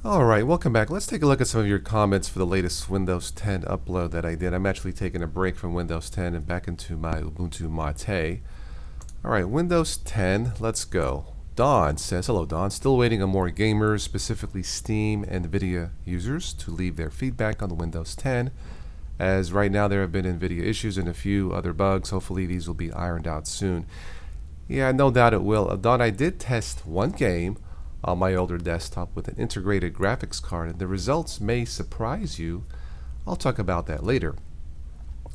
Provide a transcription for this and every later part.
Alright, welcome back. Let's take a look at some of your comments for the latest Windows 10 upload that I did. I'm actually taking a break from Windows 10 and back into my Ubuntu Mate. Alright, Windows 10, let's go. Don says, hello Don, still waiting on more gamers, specifically Steam and NVIDIA users, to leave their feedback on the Windows 10. As right now there have been NVIDIA issues and a few other bugs. Hopefully these will be ironed out soon. Yeah, no doubt it will. Don, I did test one game on my older desktop with an integrated graphics card, and the results may surprise you. I'll talk about that later.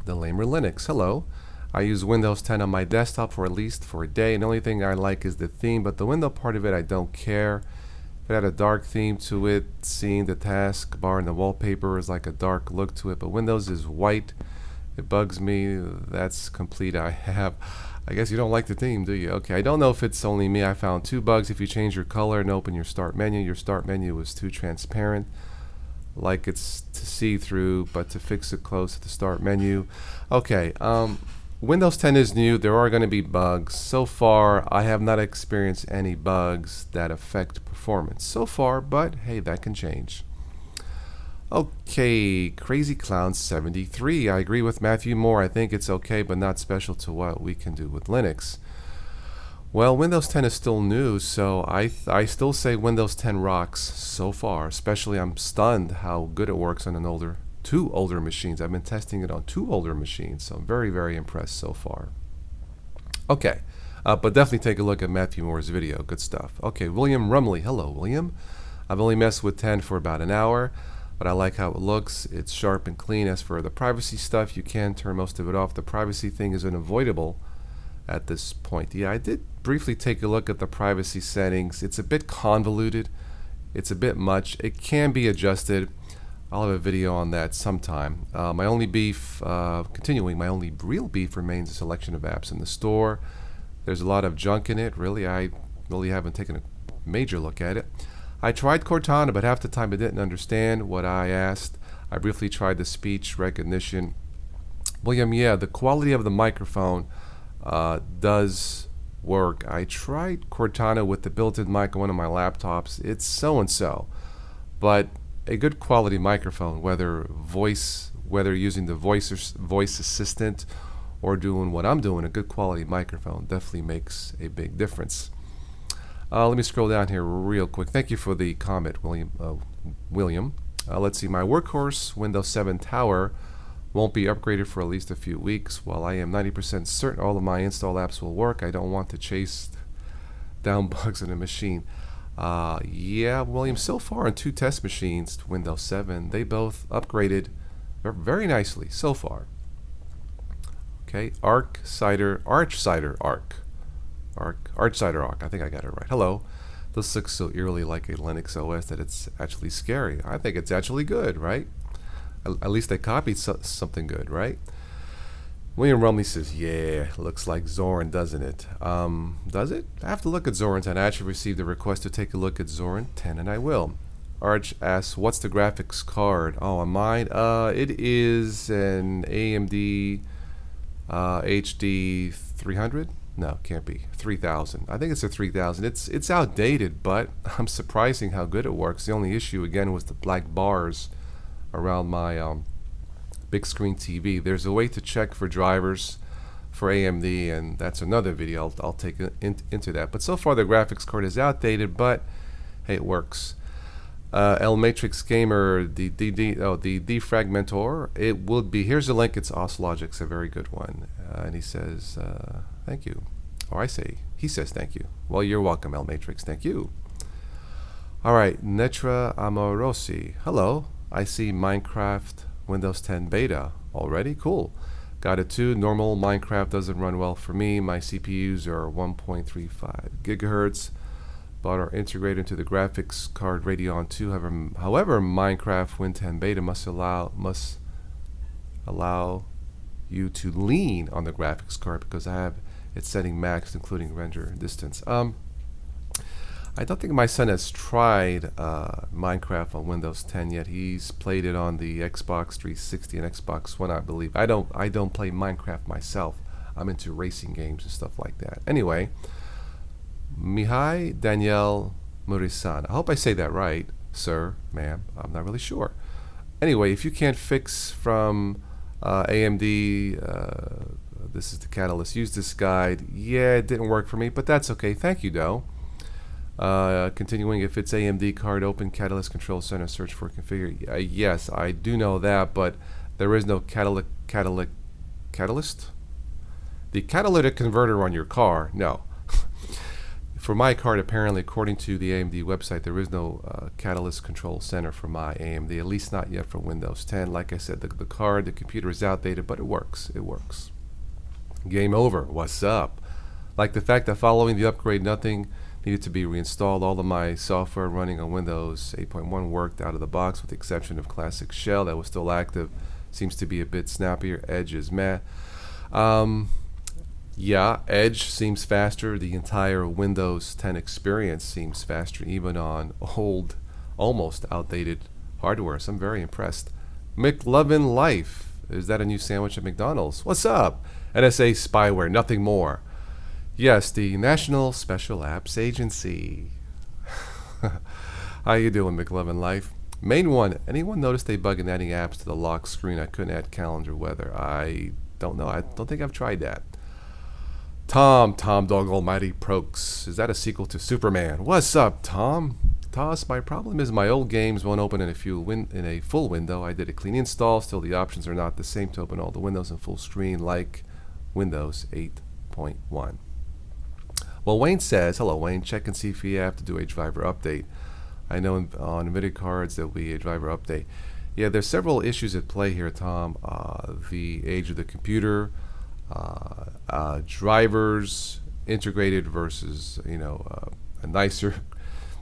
The Lamer Linux, hello. I use Windows 10 on my desktop for at least for a day, and the only thing I like is the theme, but the window part of it I don't care. It had a dark theme to it, seeing the taskbar and the wallpaper is like a dark look to it, but Windows is white. It bugs me. That's complete. I guess you don't like the theme, do you? Okay, I don't know if it's only me. I found two bugs. If you change your color and open your start menu is too transparent, like it's to see through, but to fix it close to the start menu. Okay, Windows 10 is new. There are going to be bugs. So far, I have not experienced any bugs that affect performance so far, but hey, that can change. Okay, Crazy Clown 73. I agree with Matthew Moore. I think it's okay, but not special to what we can do with Linux. Well, Windows 10 is still new, so I still say Windows 10 rocks so far. Especially, I'm stunned how good it works on two older machines. I've been testing it on two older machines, so I'm very, very impressed so far. Okay, but definitely take a look at Matthew Moore's video. Good stuff. Okay, William Rumley. Hello, William. I've only messed with 10 for about an hour, but I like how it looks. It's sharp and clean. As for the privacy stuff, you can turn most of it off. The privacy thing is unavoidable at this point. Yeah, I did briefly take a look at the privacy settings. It's a bit convoluted. It's a bit much. It can be adjusted. I'll have a video on that sometime. My only real beef remains a selection of apps in the store. There's a lot of junk in it. Really, I really haven't taken a major look at it. I tried Cortana, but half the time I didn't understand what I asked. I briefly tried the speech recognition. William, yeah, the quality of the microphone does work. I tried Cortana with the built-in mic on one of my laptops. It's so-and-so. But a good quality microphone, whether using the voice assistant or doing what I'm doing, a good quality microphone definitely makes a big difference. Let me scroll down here real quick. Thank you for the comment, William. Let's see. My workhorse Windows 7 Tower won't be upgraded for at least a few weeks. While I am 90% certain all of my install apps will work, I don't want to chase down bugs in a machine. Yeah, William, so far on two test machines to Windows 7, they both upgraded very nicely so far. Okay, Archcider Arc. I think I got it right. Hello. This looks so eerily like a Linux OS that it's actually scary. I think it's actually good, right? At least they copied something good, right? William Rumley says, yeah, looks like Zorin, doesn't it? Does it? I have to look at Zorin 10. I actually received a request to take a look at Zorin 10, and I will. Arch asks, what's the graphics card? Oh, on mine? It is an AMD HD 300? No, can't be. 3000. I think it's a 3000. It's outdated, but I'm surprising how good it works. The only issue, again, was the black bars around my big screen TV. There's a way to check for drivers for AMD, and that's another video. I'll take into that. But so far, the graphics card is outdated, but hey, it works. L Matrix Gamer, the defragmentor. It would be. Here's the link. It's Oslogic's a very good one, and he says thank you. Or he says thank you. Well, you're welcome, L Matrix. Thank you. All right, Netra Amorosi. Hello. I see Minecraft Windows 10 beta already. Cool. Got it too. Normal Minecraft doesn't run well for me. My CPUs are 1.35 gigahertz. But are integrated into the graphics card Radeon 2. However, Minecraft Win 10 Beta must allow you to lean on the graphics card because I have it setting max, including render distance. I don't think my son has tried Minecraft on Windows 10 yet. He's played it on the Xbox 360 and Xbox One, I believe. I don't play Minecraft myself. I'm into racing games and stuff like that. Anyway. Mihai Daniel Murisan. I hope I say that right. sir, ma'am, I'm not really sure. Anyway, if you can't fix from AMD, this is the catalyst. Use this guide. Yeah, it didn't work for me, but that's okay. Thank you, though. Continuing, if it's AMD card, open Catalyst Control Center, search for configure. Yes, I do know that, but there is no catalyst? The catalytic converter on your car, no. For my card, apparently, according to the AMD website, there is no Catalyst Control Center for my AMD, at least not yet for Windows 10. Like I said, the computer is outdated, but it works. It works. Game over. What's up? Like the fact that following the upgrade, nothing needed to be reinstalled. All of my software running on Windows 8.1 worked out of the box with the exception of Classic Shell that was still active. Seems to be a bit snappier. Edge is meh. Yeah, Edge seems faster. The entire Windows 10 experience seems faster, even on old, almost outdated hardware. So I'm very impressed. McLovin Life. Is that a new sandwich at McDonald's? What's up? NSA spyware, nothing more. Yes, the National Special Apps Agency. How you doing, McLovin Life? Main one. Anyone noticed a bug in adding apps to the lock screen? I couldn't add calendar weather. I don't know. I don't think I've tried that. Tom Dog Almighty Prokes. Is that a sequel to Superman? What's up, Tom? Toss, my problem is my old games won't open in a full window. I did a clean install. Still, the options are not the same to open all the windows in full screen like Windows 8.1. Well, Wayne says, hello, Wayne. Check and see if you have to do a driver update. I know on NVIDIA cards there will be a driver update. Yeah, there's several issues at play here, Tom. The age of the computer, drivers integrated versus a nicer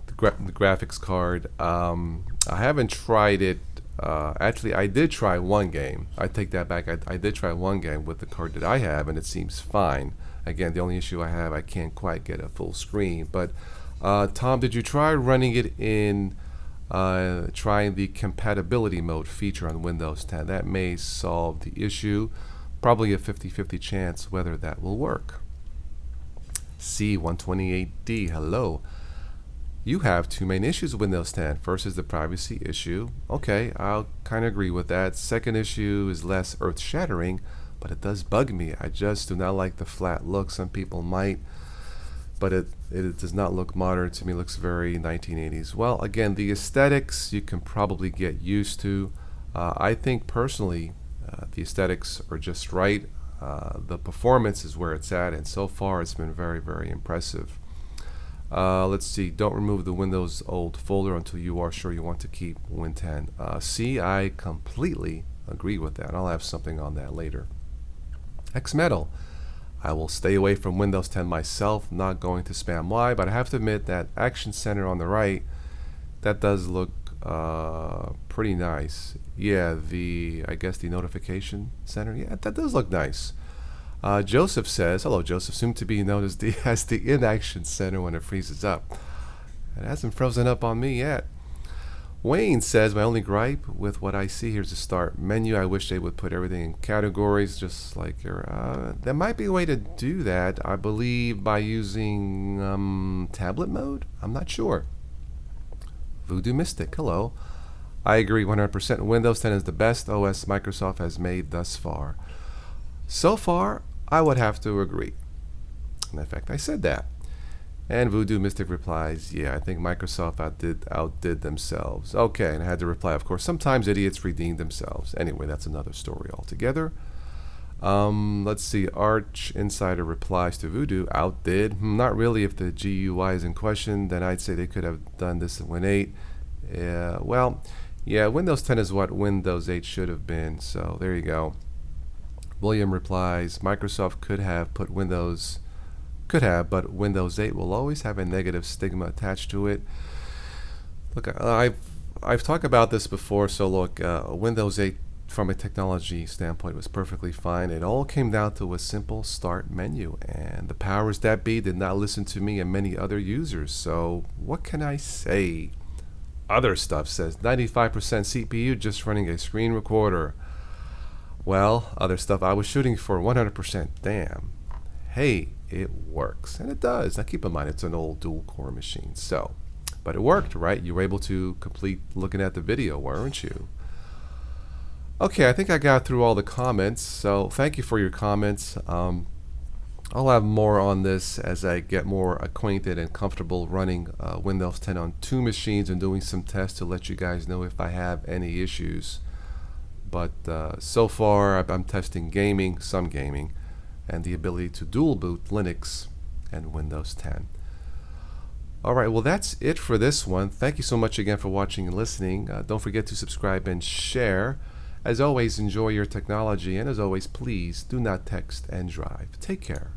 the graphics card. I haven't tried it. Actually, I did try one game. I take that back. I did try one game with the card that I have, and it seems fine. Again, the only issue I have, I can't quite get a full screen. But Tom, did you try running it in trying the compatibility mode feature on Windows 10? That may solve the issue. Probably a 50-50 chance whether that will work. C128D, hello. You have two main issues with Windows 10. First is the privacy issue. Okay, I'll kind of agree with that. Second issue is less earth-shattering, but it does bug me. I just do not like the flat look. Some people might, but it does not look modern to me. It looks very 1980s. Well, again, the aesthetics you can probably get used to. I think personally, the aesthetics are just right. The performance is where it's at, and so far it's been very, very impressive. Let's see. Don't remove the Windows old folder until you are sure you want to keep Win 10. See, I completely agree with that. I'll have something on that later. X-Metal. I will stay away from Windows 10 myself. Not going to spam Y, but I have to admit that Action Center on the right, that does look pretty nice. Yeah, I guess the notification center. Yeah, that does look nice. Joseph says, hello Joseph, soon to be known as the inaction center when it freezes up. It hasn't frozen up on me yet. Wayne says, my only gripe with what I see here is the start menu. I wish they would put everything in categories just like your, there might be a way to do that, I believe, by using tablet mode. I'm not sure. Voodoo Mystic, hello. I agree 100%. Windows 10 is the best OS Microsoft has made thus far. So far, I would have to agree. And in fact, I said that. And Voodoo Mystic replies, yeah, I think Microsoft outdid themselves. Okay, and I had to reply, of course, sometimes idiots redeem themselves. Anyway, that's another story altogether. Let's see, Arch Insider replies to Voodoo, outdid. Not really. If the GUI is in question, then I'd say they could have done this in Win 8. Well, yeah, Windows 10 is what Windows 8 should have been, so there you go. William replies, Microsoft could have, but Windows 8 will always have a negative stigma attached to it. Look, I've talked about this before, so look, Windows 8 from a technology standpoint was perfectly fine. It all came down to a simple start menu, and the powers that be did not listen to me and many other users, so what can I say? Other stuff says 95% CPU just running a screen recorder. Well, other stuff I was shooting for 100%. Damn. Hey, it works. And it does. Now keep in mind it's an old dual core machine. So But it worked, right? You were able to complete looking at the video, weren't you? Okay, I think I got through all the comments, so thank you for your comments. I'll have more on this as I get more acquainted and comfortable running Windows 10 on 2 machines and doing some tests to let you guys know if I have any issues. But so far I'm testing gaming, some gaming, and the ability to dual boot Linux and Windows 10. Alright, well that's it for this one. Thank you so much again for watching and listening. Don't forget to subscribe and share. As always, enjoy your technology, and as always, please do not text and drive. Take care.